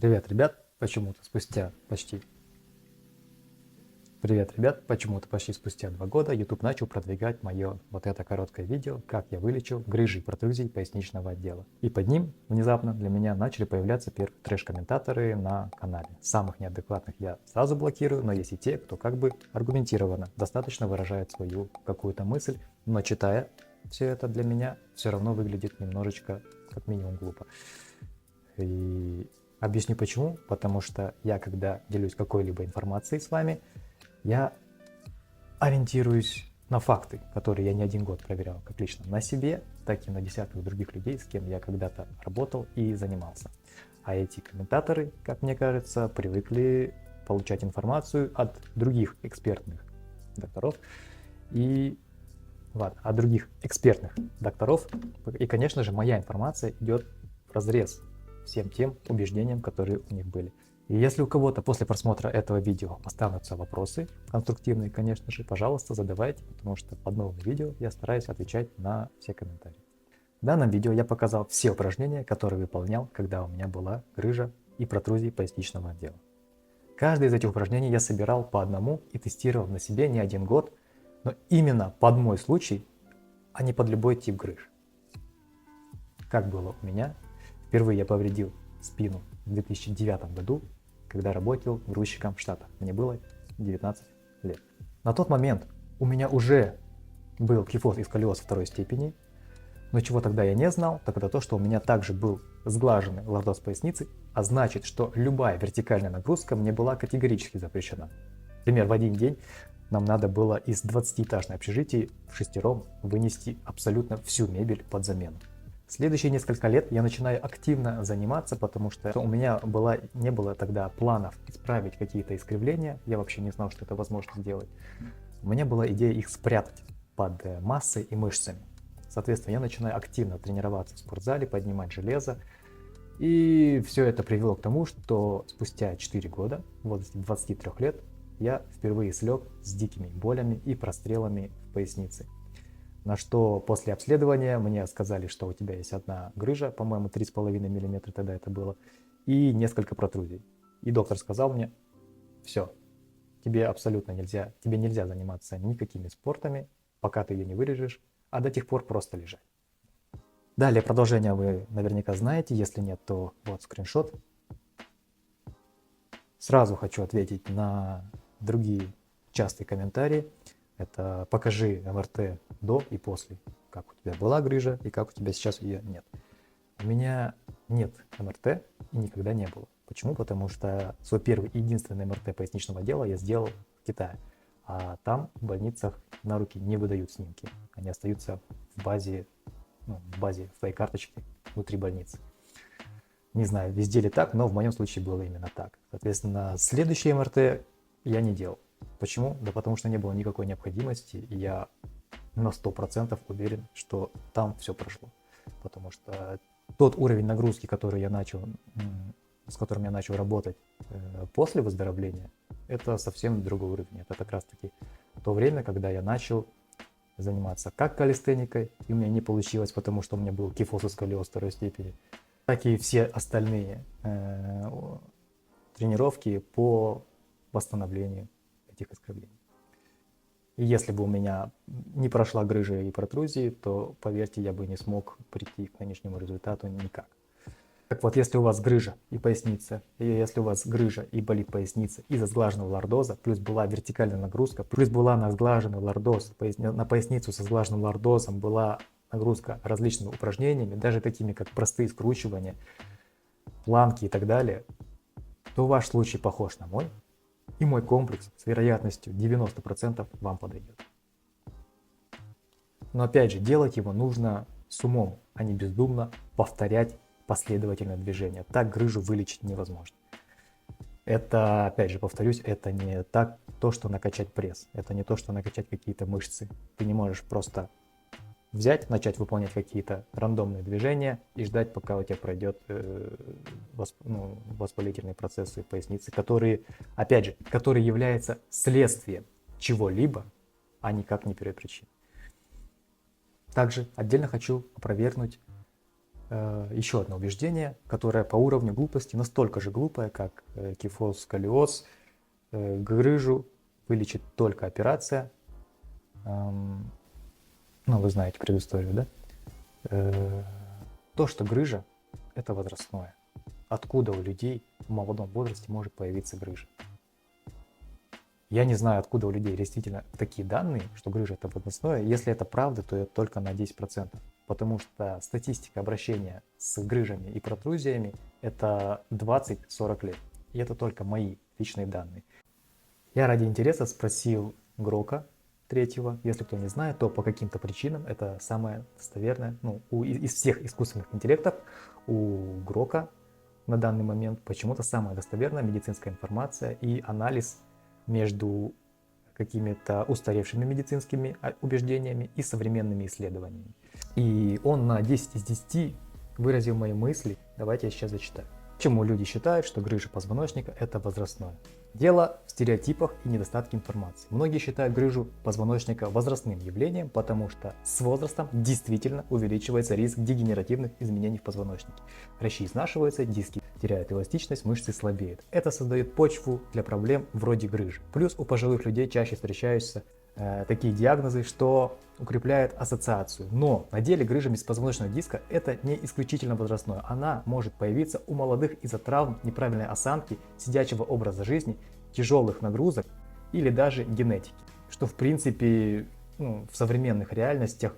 Привет, ребят! Почему-то почти спустя 2 года YouTube начал продвигать мое вот это короткое видео, как я вылечил грыжи и протрузии поясничного отдела. И под ним внезапно для меня начали появляться первые трэш-комментаторы на канале. Самых неадекватных я сразу блокирую, но есть и те, кто как бы аргументированно, достаточно выражает свою какую-то мысль, но читая все это для меня все равно выглядит немножечко, как минимум, глупо. И объясню почему. Потому что я, когда делюсь какой-либо информацией с вами, я ориентируюсь на факты, которые я не один год проверял, как лично на себе, так и на десятках других людей, с кем я когда-то работал и занимался. А эти комментаторы, как мне кажется, привыкли получать информацию от других экспертных докторов и от других экспертных докторов. И, конечно же, моя информация идет вразрез всем тем убеждениям, которые у них были. И если у кого-то после просмотра этого видео останутся вопросы, конструктивные, конечно же, пожалуйста, задавайте, потому что под новым видео я стараюсь отвечать на все комментарии. В данном видео я показал все упражнения, которые выполнял, когда у меня была грыжа и протрузии поясничного отдела. Каждое из этих упражнений я собирал по одному и тестировал на себе не один год, но именно под мой случай, а не под любой тип грыж. Как было у меня? Впервые я повредил спину в 2009 году, когда работал грузчиком в Штатах. Мне было 19 лет. На тот момент у меня уже был кифоз и сколиоз второй степени, но чего тогда я не знал, так это то, что у меня также был сглаженный лордоз поясницы, а значит, что любая вертикальная нагрузка мне была категорически запрещена. Например, в один день нам надо было из 20-этажной общежития вшестером вынести абсолютно всю мебель под замену. Следующие несколько лет я начинаю активно заниматься, потому что у меня не было тогда планов исправить какие-то искривления, я вообще не знал, что это возможно сделать. У меня была идея их спрятать под массой и мышцами. Соответственно, я начинаю активно тренироваться в спортзале, поднимать железо. И все это привело к тому, что спустя 4 года, в возрасте 23 лет, я впервые слег с дикими болями и прострелами в пояснице. На что после обследования мне сказали, что у тебя есть одна грыжа, по-моему, 3,5 мм тогда это было, и несколько протрузий. И доктор сказал мне: все, тебе нельзя заниматься никакими спортами, пока ты ее не вырежешь, а до тех пор просто лежать. Далее продолжение вы наверняка знаете, если нет, то вот скриншот. Сразу хочу ответить на другие частые комментарии. Это покажи МРТ до и после, как у тебя была грыжа и как у тебя сейчас ее нет. У меня нет МРТ и никогда не было. Почему? Потому что свой первый и единственный МРТ поясничного отдела я сделал в Китае. А там в больницах на руки не выдают снимки. Они остаются в базе в твоей карточке внутри больницы. Не знаю, везде ли так, но в моем случае было именно так. Соответственно, следующий МРТ я не делал. Почему? Да потому что не было никакой необходимости, и я на 100% уверен, что там все прошло. Потому что тот уровень нагрузки, с которым я начал работать после выздоровления, это совсем другой уровень. Это как раз таки то время, когда я начал заниматься как калистеникой, и у меня не получилось, потому что у меня был кифоз и сколиоз второй степени, так и все остальные тренировки по восстановлению этих искривлений. И если бы у меня не прошла грыжа и протрузии, то, поверьте, я бы не смог прийти к нынешнему результату никак. Так вот, если у вас грыжа и болит поясница из-за сглаженного лордоза, плюс была вертикальная нагрузка, плюс была на сглаженный лордоз, на поясницу со сглаженным лордозом была нагрузка различными упражнениями, даже такими как простые скручивания, планки и так далее, то ваш случай похож на мой, и мой комплекс с вероятностью 90% вам подойдет. Но опять же, делать его нужно с умом, а не бездумно повторять последовательное движение. Так грыжу вылечить невозможно. Это, опять же, повторюсь, это не то, что накачать пресс, это не то, что накачать какие-то мышцы. Ты не можешь просто взять, начать выполнять какие-то рандомные движения и ждать, пока у тебя пройдет воспалительные процессы поясницы, которые являются следствием чего-либо, а никак не первопричиной. Также отдельно хочу опровергнуть Еще одно убеждение, которое по уровню глупости настолько же глупое, как кифоз, сколиоз, грыжу вылечит только операция. Ну, вы знаете предысторию, да? То, что грыжа – это возрастное. Откуда у людей в молодом возрасте может появиться грыжа? Я не знаю, откуда у людей действительно такие данные, что грыжа – это возрастное. Если это правда, то это только на 10%. Потому что статистика обращения с грыжами и протрузиями – это 20-40 лет. И это только мои личные данные. Я ради интереса спросил Грока третьего. Если кто не знает, то по каким-то причинам это самое достоверное. Из всех искусственных интеллектов у Грока на данный момент почему-то самая достоверная медицинская информация и анализ между какими-то устаревшими медицинскими убеждениями и современными исследованиями. И он на 10 из 10 выразил мои мысли. Давайте я сейчас зачитаю. Почему люди считают, что грыжа позвоночника – это возрастное? Дело в стереотипах и недостатке информации. Многие считают грыжу позвоночника возрастным явлением, потому что с возрастом действительно увеличивается риск дегенеративных изменений в позвоночнике. Хрящи изнашиваются, диски теряют эластичность, мышцы слабеют. Это создает почву для проблем вроде грыжи. Плюс у пожилых людей чаще встречаются такие диагнозы, что укрепляет ассоциацию. Но на деле грыжа беспозвоночного диска это не исключительно возрастное. Она может появиться у молодых из-за травм, неправильной осанки, сидячего образа жизни, тяжелых нагрузок или даже генетики. Что в принципе в современных реальностях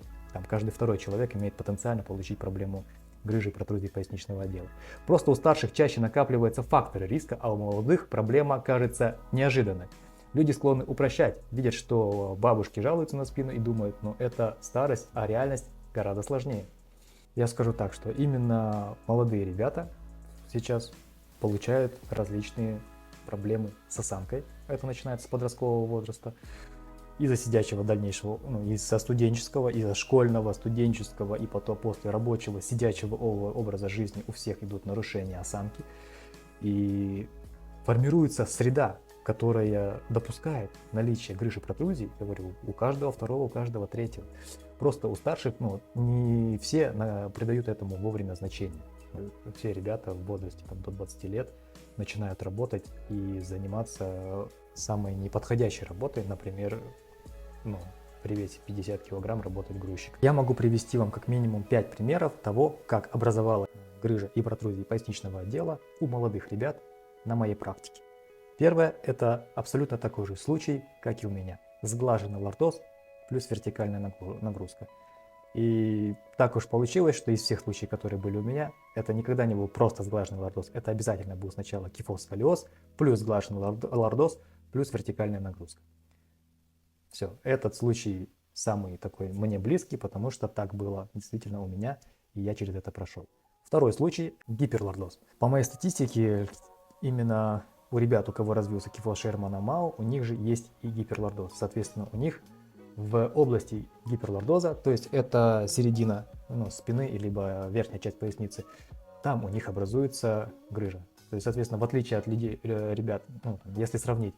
каждый второй человек имеет потенциально получить проблему грыжи и протрузии поясничного отдела. Просто у старших чаще накапливаются факторы риска, а у молодых проблема кажется неожиданной. Люди склонны упрощать, видят, что бабушки жалуются на спину и думают, это старость, а реальность гораздо сложнее. Я скажу так, что именно молодые ребята сейчас получают различные проблемы с осанкой. Это начинается с подросткового возраста. Из-за сидячего дальнейшего, из-за студенческого, из-за школьного, студенческого и потом после рабочего, сидячего образа жизни у всех идут нарушения осанки. И формируется среда, которая допускает наличие грыжи протрузий, я говорю, у каждого второго, у каждого третьего. Просто у старших, не все придают этому вовремя значение. Все ребята в возрасте до 20 лет начинают работать и заниматься самой неподходящей работой, например, при весе 50 кг работать грузчик. Я могу привести вам как минимум 5 примеров того, как образовалась грыжа и протрузии поясничного отдела у молодых ребят на моей практике. Первое – это абсолютно такой же случай, как и у меня. Сглаженный лордоз плюс вертикальная нагрузка. И так уж получилось, что из всех случаев, которые были у меня, это никогда не был просто сглаженный лордоз. Это обязательно был сначала кифоз-сколиоз плюс сглаженный лордоз плюс вертикальная нагрузка. Все, этот случай самый такой мне близкий, потому что так было действительно у меня, и я через это прошел. Второй случай – гиперлордоз. По моей статистике, именно у ребят, у кого развился кифоз Шермана-Мау, у них же есть и гиперлордоз. Соответственно, у них в области гиперлордоза, то есть это середина спины, либо верхняя часть поясницы, там у них образуется грыжа. То есть, соответственно, в отличие от людей, ребят, если сравнить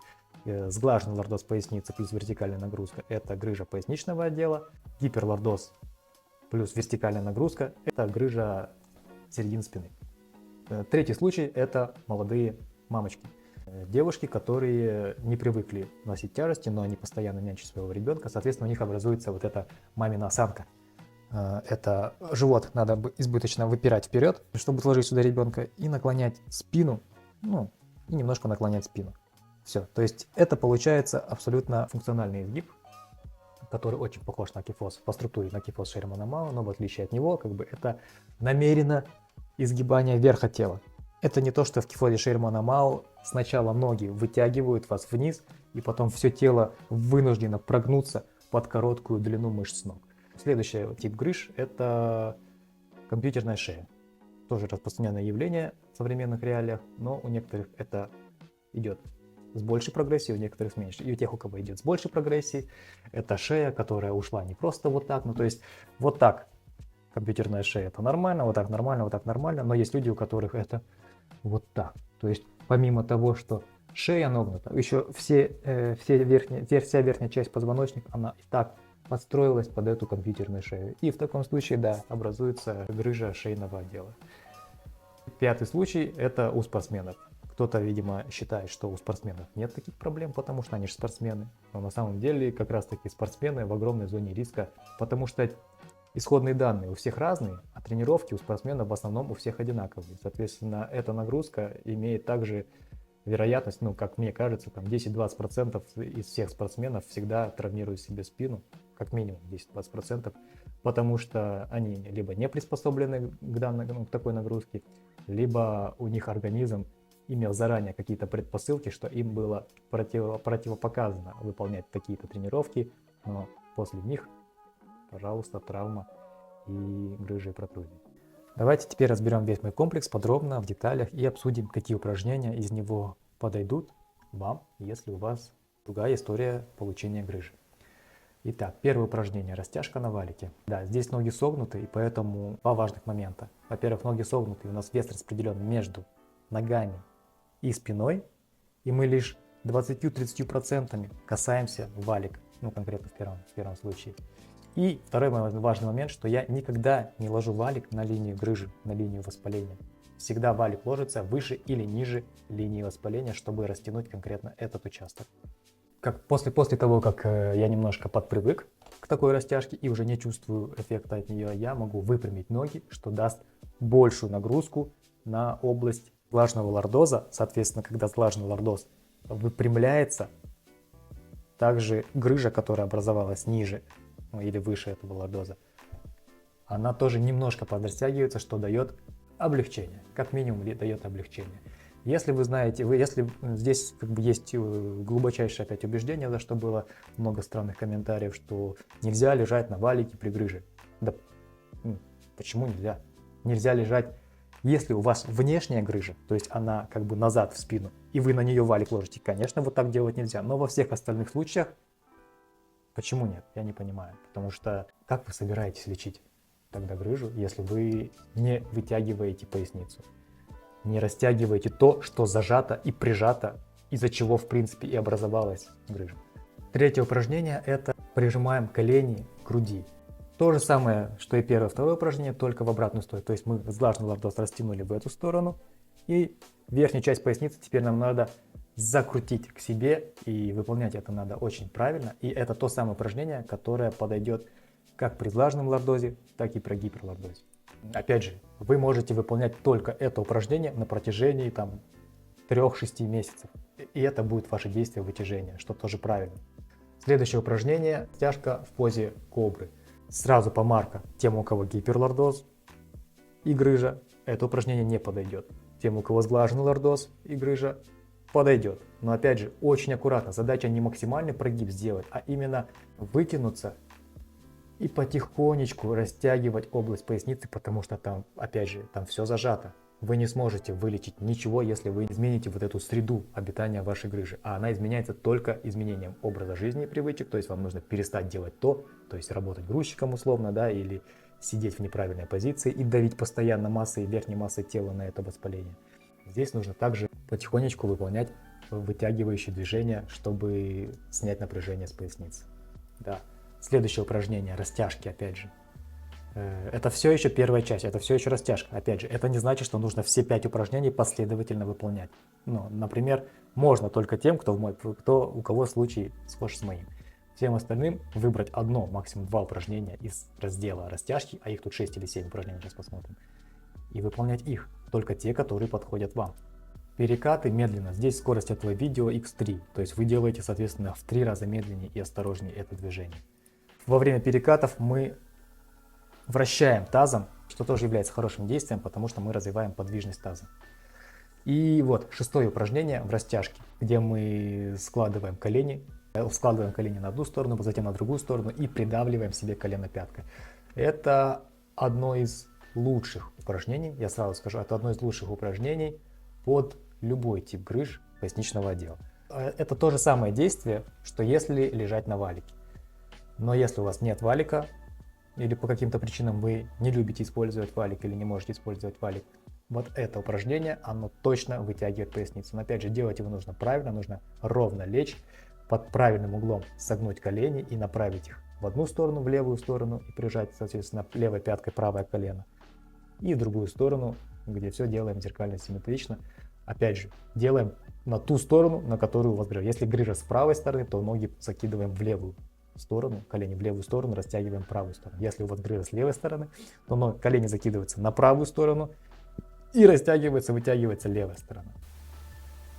сглаженный лордоз поясницы плюс вертикальная нагрузка, это грыжа поясничного отдела, гиперлордоз плюс вертикальная нагрузка, это грыжа середины спины. Третий случай – это молодые мамочки. Девушки, которые не привыкли носить тяжести, но они постоянно нянчат своего ребенка, соответственно, у них образуется вот эта мамина осанка. Это живот надо избыточно выпирать вперед, чтобы сложить сюда ребенка, и наклонять спину, и немножко наклонять спину. Все, то есть это получается абсолютно функциональный изгиб, который очень похож на кифоз, по структуре на кифоз Шермана-Мау, но в отличие от него, это намеренно изгибание верха тела. Это не то, что в кифозе Шермана-Мау сначала ноги вытягивают вас вниз, и потом все тело вынуждено прогнуться под короткую длину мышц ног. Следующий тип грыж – это компьютерная шея. Тоже распространенное явление в современных реалиях, но у некоторых это идет с большей прогрессией, у некоторых с меньшей. И у тех, у кого идет с большей прогрессией, это шея, которая ушла не просто вот так, то есть вот так. Компьютерная шея – это нормально, вот так нормально, вот так нормально, но есть люди, у которых это вот так. То есть помимо того, что шея нагнута, еще вся верхняя часть позвоночника, она и так подстроилась под эту компьютерную шею. И в таком случае, да, образуется грыжа шейного отдела. Пятый случай – это у спортсменов. Кто-то, видимо, считает, что у спортсменов нет таких проблем, потому что они же спортсмены. Но на самом деле как раз таки спортсмены в огромной зоне риска, потому что исходные данные у всех разные, а тренировки у спортсменов в основном у всех одинаковые. Соответственно, эта нагрузка имеет также вероятность, ну, как мне кажется, там 10-20% из всех спортсменов всегда травмируют себе спину, как минимум 10-20%, потому что они либо не приспособлены к такой нагрузке, либо у них организм имел заранее какие-то предпосылки, что им было противопоказано выполнять такие-то тренировки, но после них, пожалуйста, травма и грыжи и протрузии. Давайте теперь разберем весь мой комплекс подробно, в деталях и обсудим, какие упражнения из него подойдут вам, если у вас другая история получения грыжи. Итак, первое упражнение – растяжка на валике. Да, здесь ноги согнуты, и поэтому два важных момента. Во-первых, ноги согнуты, у нас вес распределен между ногами и спиной, и мы лишь 20-30% касаемся валика, ну конкретно в первом случае. И второй важный момент, что я никогда не ложу валик на линию грыжи, на линию воспаления. Всегда валик ложится выше или ниже линии воспаления, чтобы растянуть конкретно этот участок. После того, как я немножко подпривык к такой растяжке и уже не чувствую эффекта от нее, я могу выпрямить ноги, что даст большую нагрузку на область влажного лордоза. Соответственно, когда влажный лордоз выпрямляется, также грыжа, которая образовалась ниже, ну, или выше этого лордоза, она тоже немножко подрастягивается, что дает облегчение, как минимум дает облегчение. Если вы знаете, если здесь как бы есть глубочайшее опять убеждение, за что было много странных комментариев, что нельзя лежать на валике при грыже. Да почему нельзя? Нельзя лежать, если у вас внешняя грыжа, то есть она как бы назад в спину, и вы на нее валик ложите, конечно, вот так делать нельзя. Но во всех остальных случаях, почему нет? Я не понимаю. Потому что как вы собираетесь лечить тогда грыжу, если вы не вытягиваете поясницу? Не растягиваете то, что зажато и прижато, из-за чего в принципе и образовалась грыжа. Третье упражнение – это прижимаем колени к груди. То же самое, что и первое, второе упражнение, только в обратную сторону. То есть мы влажный лордоз растянули в эту сторону, и верхнюю часть поясницы теперь нам надо закрутить к себе, и выполнять это надо очень правильно. И это то самое упражнение, которое подойдет как при влажном лордозе, так и при гиперлордозе. Опять же, вы можете выполнять только это упражнение на протяжении 3-6 месяцев. И это будет ваше действие вытяжения, что тоже правильно. Следующее упражнение – растяжка в позе кобры. Сразу помарка тем, у кого гиперлордоз и грыжа, это упражнение не подойдет. Тем, у кого сглаженный лордоз и грыжа, подойдет. Но опять же, очень аккуратно. Задача не максимальный прогиб сделать, а именно вытянуться и потихонечку растягивать область поясницы, потому что там, опять же, там все зажато. Вы не сможете вылечить ничего, если вы измените вот эту среду обитания вашей грыжи. А она изменяется только изменением образа жизни и привычек. То есть вам нужно перестать делать то есть работать грузчиком условно, да, или сидеть в неправильной позиции и давить постоянно массой, верхней массой тела на это воспаление. Здесь нужно также потихонечку выполнять вытягивающие движения, чтобы снять напряжение с поясницы. Да. Следующее упражнение – растяжки, опять же. Это все еще первая часть, это все еще растяжка. Опять же, это не значит, что нужно все 5 упражнений последовательно выполнять. Ну, например, можно только тем, у кого случай схож с моим. Всем остальным выбрать одно, максимум 2 упражнения из раздела растяжки, а их тут 6 или 7 упражнений, сейчас посмотрим, и выполнять их, только те, которые подходят вам. Перекаты медленно. Здесь скорость этого видео x3, то есть вы делаете, соответственно, в 3 раза медленнее и осторожнее это движение. Во время перекатов мы вращаем тазом, что тоже является хорошим действием, потому что мы развиваем подвижность таза. И вот 6-е упражнение в растяжке, где мы складываем колени на одну сторону, затем на другую сторону и придавливаем себе колено пяткой. Это одно из лучших упражнений, я сразу скажу, это одно из лучших упражнений под любой тип грыж поясничного отдела. Это то же самое действие, что если лежать на валике. Но если у вас нет валика, или по каким-то причинам вы не любите использовать валик или не можете использовать валик, вот это упражнение, оно точно вытягивает поясницу. Но опять же, делать его нужно правильно, нужно ровно лечь, под правильным углом согнуть колени и направить их в одну сторону, в левую сторону и прижать, соответственно, левой пяткой правое колено. И в другую сторону, где все делаем зеркально симметрично. Опять же, делаем на ту сторону, на которую у вас грыжа. Если грыжа с правой стороны, то ноги закидываем в левую сторону, колени в левую сторону, растягиваем правую сторону. Если у вас грыжа с левой стороны, то колени закидываются на правую сторону и растягивается, вытягивается левая сторона.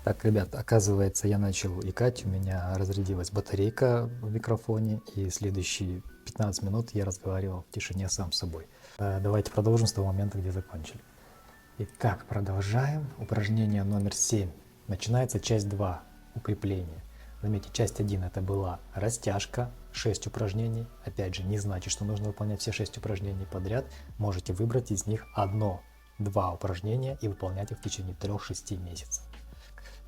Так, ребят, оказывается, я начал икать, у меня разрядилась батарейка в микрофоне, и следующие 15 минут я разговаривал в тишине сам с собой. Давайте продолжим с того момента, где закончили. Итак, продолжаем. Упражнение номер 7. Начинается часть 2, укрепление. Заметьте, часть 1 это была растяжка, 6 упражнений. Опять же, не значит, что нужно выполнять все 6 упражнений подряд. Можете выбрать из них 1-2 упражнения и выполнять их в течение 3-6 месяцев.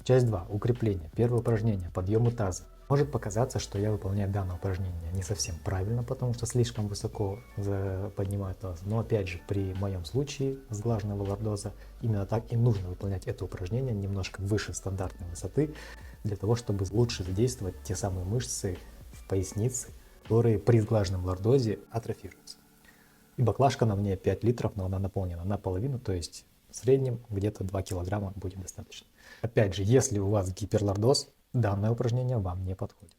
Часть 2. Укрепление. Первое упражнение. Подъемы таза. Может показаться, что я выполняю данное упражнение не совсем правильно, потому что слишком высоко поднимаю таз. Но опять же, при моем случае сглаженного лордоза, именно так и нужно выполнять это упражнение немножко выше стандартной высоты, для того, чтобы лучше задействовать те самые мышцы в пояснице, которые при сглаженном лордозе атрофируются. И баклажка на мне 5 литров, но она наполнена наполовину, то есть в среднем где-то 2 килограмма будет достаточно. Опять же, если у вас гиперлордоз, данное упражнение вам не подходит.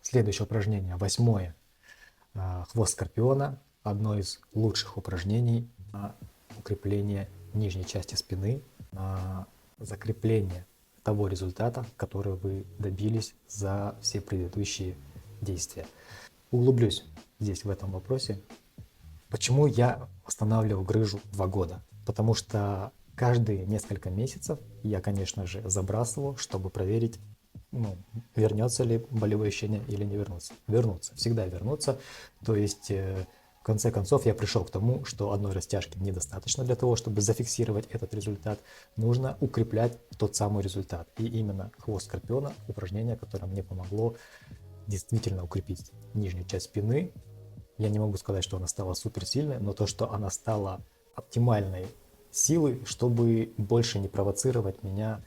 Следующее упражнение, 8. Хвост скорпиона. Одно из лучших упражнений на укрепление нижней части спины, на закрепление того результата, который вы добились за все предыдущие действия. Углублюсь здесь в этом вопросе. Почему я восстанавливал грыжу 2 года? Потому что каждые несколько месяцев я, конечно же, забрасывал, чтобы проверить, вернется ли болевое ощущение или не вернется. Вернуться, всегда вернуться. То есть, в конце концов, я пришел к тому, что одной растяжки недостаточно для того, чтобы зафиксировать этот результат. Нужно укреплять тот самый результат. И именно хвост скорпиона, упражнение, которое мне помогло действительно укрепить нижнюю часть спины. Я не могу сказать, что она стала суперсильной, но то, что она стала оптимальной силы, чтобы больше не провоцировать меня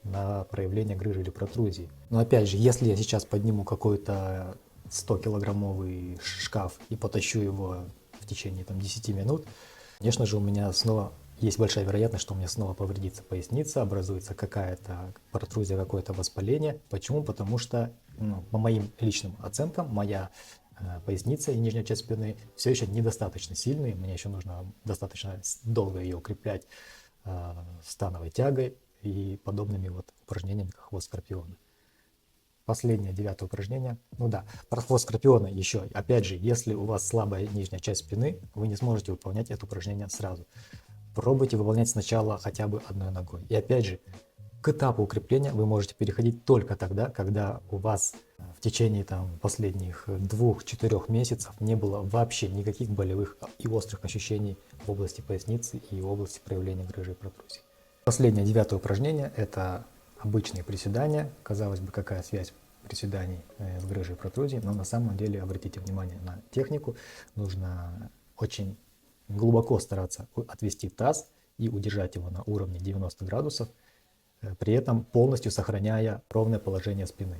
на проявление грыжи или протрузии. Но опять же, если я сейчас подниму какой-то 100-килограммовый шкаф и потащу его в течение 10 минут, конечно же, у меня снова есть большая вероятность, что у меня снова повредится поясница, образуется какая-то протрузия, какое-то воспаление. Почему? Потому что, по моим личным оценкам, моя поясница и нижняя часть спины все еще недостаточно сильные, мне еще нужно достаточно долго ее укреплять становой тягой и подобными упражнениями, как хвост скорпиона. Последнее, 9 упражнение. Про хвост скорпиона еще. Опять же, если у вас слабая нижняя часть спины, вы не сможете выполнять это упражнение сразу. Пробуйте выполнять сначала хотя бы одной ногой. И опять же, к этапу укрепления вы можете переходить только тогда, когда у вас в течение последних 2-4 месяцев не было вообще никаких болевых и острых ощущений в области поясницы и в области проявления грыжи и протрузии. Последнее, 9 упражнение – это обычные приседания. Казалось бы, какая связь приседаний с грыжей и протрузией, но на самом деле обратите внимание на технику. Нужно очень глубоко стараться отвести таз и удержать его на уровне 90 градусов, при этом полностью сохраняя ровное положение спины.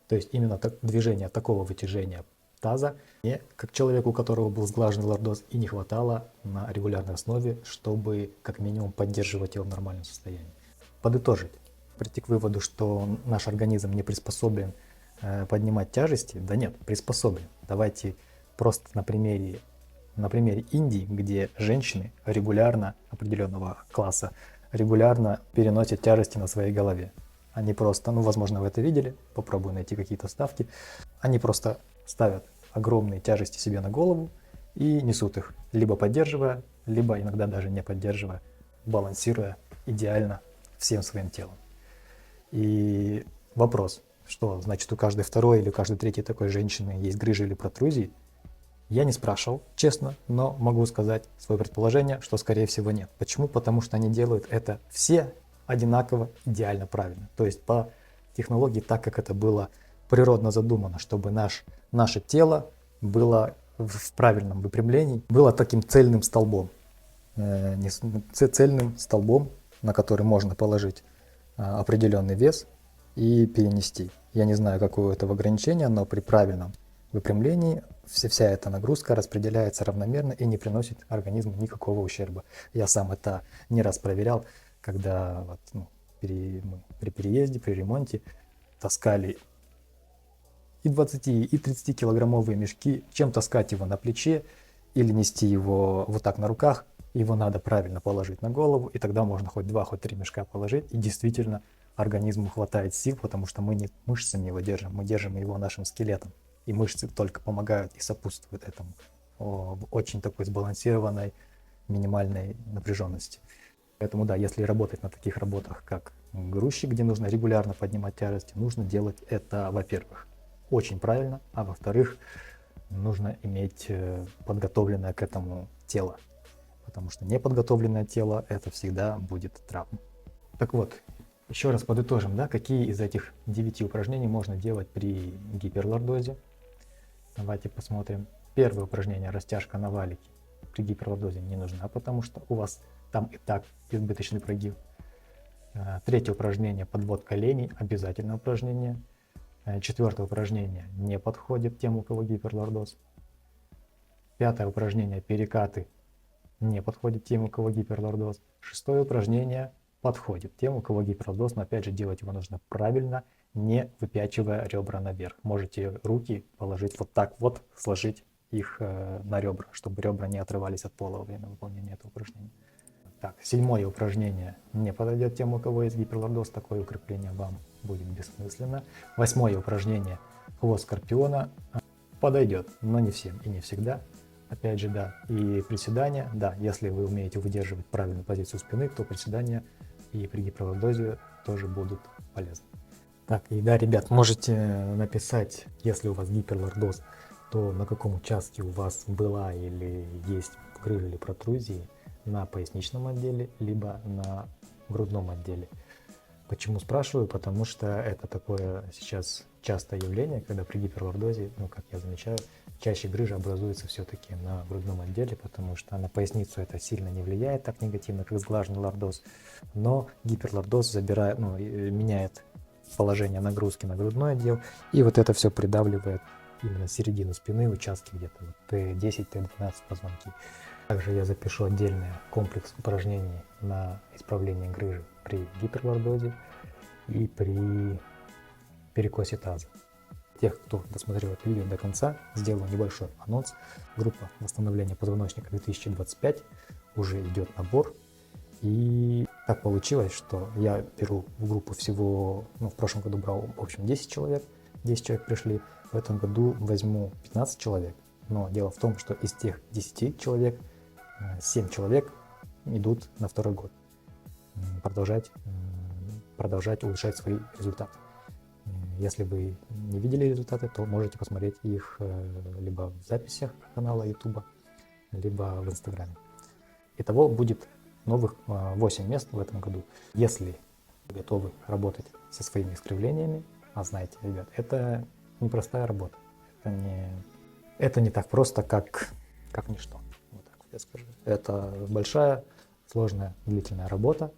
То есть именно движение такого вытяжения таза, не как человеку, у которого был сглаженный лордоз, и не хватало на регулярной основе, чтобы как минимум поддерживать его в нормальном состоянии. Подытожить. Прийти к выводу, что наш организм не приспособлен поднимать тяжести, да нет, приспособлен. Давайте просто на примере Индии, где женщины регулярно определенного класса регулярно переносят тяжести на своей голове. Они просто, возможно, вы это видели, попробую найти какие-то ставки. Они просто ставят огромные тяжести себе на голову и несут их, либо поддерживая, либо иногда даже не поддерживая, балансируя идеально всем своим телом. И вопрос, что значит у каждой второй или у каждой третьей такой женщины есть грыжи или протрузии, я не спрашивал, честно, но могу сказать свое предположение, что скорее всего нет. Почему? Потому что они делают это все одинаково, идеально правильно. То есть по технологии, так как это было природно задумано, чтобы наше тело было в правильном выпрямлении, было таким цельным столбом. Цельным столбом, на который можно положить определенный вес и перенести. Я не знаю, какое у этого ограничение, но при правильном выпрямлении вся эта нагрузка распределяется равномерно и не приносит организму никакого ущерба. Я сам это не раз проверял, когда вот, мы при переезде, при ремонте таскали и 20, и 30 килограммовые мешки. Чем таскать его на плече или нести его вот так на руках, его надо правильно положить на голову, и тогда можно хоть 2, хоть 3 мешка положить, и действительно организму хватает сил, потому что мы не мышцами его держим, мы держим его нашим скелетом. И мышцы только помогают и сопутствуют этому в очень такой сбалансированной минимальной напряженности. Поэтому да, если работать на таких работах, как грузчик, где нужно регулярно поднимать тяжести, нужно делать это, во-первых, очень правильно, а во-вторых, нужно иметь подготовленное к этому тело, потому что неподготовленное тело — это всегда будет травма. Так вот, еще раз подытожим, да, какие из этих 9 упражнений можно делать при гиперлордозе. Давайте посмотрим. Первое упражнение — растяжка на валике. При гиперлордозе не нужна, потому что у вас там и так избыточный прогиб. Третье упражнение — подвод коленей, обязательное упражнение. Четвертое упражнение не подходит тем, у кого гиперлордоз. Пятое упражнение — перекаты, не подходит тем, у кого гиперлордоз. Шестое упражнение подходит тем, у кого гиперлордоз, но опять же делать его нужно правильно, не выпячивая ребра наверх. Можете руки положить вот так вот, сложить их на ребра, чтобы ребра не отрывались от пола во время выполнения этого упражнения. Так, седьмое упражнение не подойдет тем, у кого есть гиперлордоз, такое укрепление вам будет бессмысленно. Восьмое упражнение — хвост скорпиона, подойдет, но не всем и не всегда. Опять же, да, и приседания, да, если вы умеете выдерживать правильную позицию спины, то приседания и при гиперлордозе тоже будут полезны. Так, и да, ребят, можете написать, если у вас гиперлордоз, то на каком участке у вас была или есть грыжа или протрузии, на поясничном отделе, либо на грудном отделе. Почему спрашиваю? Потому что это такое сейчас частое явление, когда при гиперлордозе, как я замечаю, чаще грыжа образуется все-таки на грудном отделе, потому что на поясницу это сильно не влияет так негативно, как сглаженный лордоз, но гиперлордоз меняет положение нагрузки на грудной отдел, и вот это все придавливает именно середину спины, участки где-то вот Т10, Т12 позвонки. Также я запишу отдельный комплекс упражнений на исправление грыжи при гиперлордозе и при перекосе таза. Тех, кто досмотрел это видео до конца, сделаю небольшой анонс. Группа восстановления позвоночника 2025 уже идет набор. И так получилось, что я беру в группу всего, в прошлом году брал, в общем, 10 человек пришли, в этом году возьму 15 человек. Но дело в том, что из тех 10 человек 7 человек идут на второй год продолжать улучшать свои результаты. Если вы не видели результаты, то можете посмотреть их либо в записях канала YouTube, либо в Инстаграме. Итого будет новых 8 мест в этом году. Если вы готовы работать со своими искривлениями, а знаете, ребят, это непростая работа. Это не так просто, как ничто. Вот так вот я скажу. Это большая, сложная, длительная работа,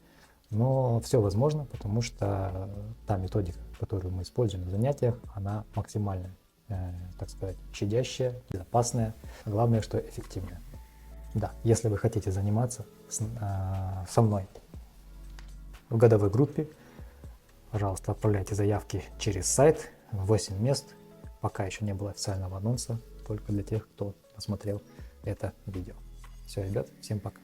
но все возможно, потому что та методика, которую мы используем в занятиях, она максимально, так сказать, щадящая, безопасная, главное, что эффективная. Да, если вы хотите заниматься со мной в годовой группе, пожалуйста, отправляйте заявки через сайт. 8 мест, пока еще не было официального анонса, только для тех, кто посмотрел это видео. Все, ребят, всем пока.